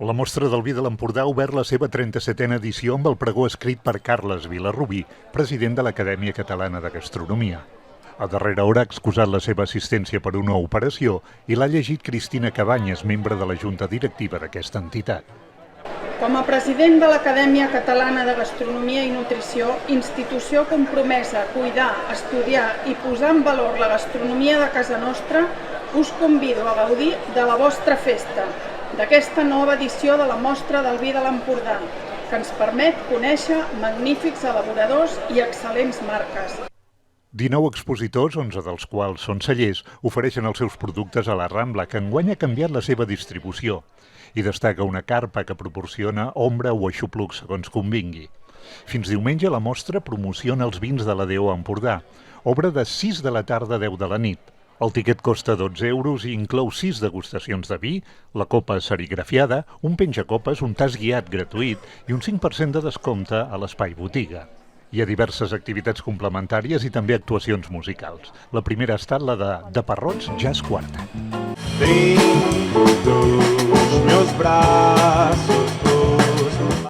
La Mostra del Vi de l'Empordà ha obert la seva 37a edició amb el pregó escrit per Carles Vilarrubí, president de l'Acadèmia Catalana de Gastronomia. A darrera hora ha excusat la seva assistència per una operació i l'ha llegit Cristina Cabanyes, membre de la Junta Directiva d'aquesta entitat. Com a president de l'Acadèmia Catalana de Gastronomia i Nutrició, institució compromesa a cuidar, estudiar i posar en valor la gastronomia de casa nostra, us convido a gaudir de la vostra festa, d'aquesta nova edició de la Mostra del Vi de l'Empordà, que ens permet conèixer magnífics elaboradors i excel·lents marques. 19 expositors, 11 dels quals són cellers, ofereixen els seus productes a la Rambla, que enguany ha canviat la seva distribució, i destaca una carpa que proporciona ombra o aixopluc, segons convingui. Fins diumenge la mostra promociona els vins de la DO Empordà, obra de 6 de la tarda a 10 de la nit. El tiquet costa 12 euros i inclou 6 degustacions de vi, la copa serigrafiada, un penjacopes, un tast guiat gratuït i un 5% de descompte a l'espai botiga. Hi ha diverses activitats complementàries i també actuacions musicals. La primera ha estat la de Parrots Jazz Quartet. Tenho dos meus braços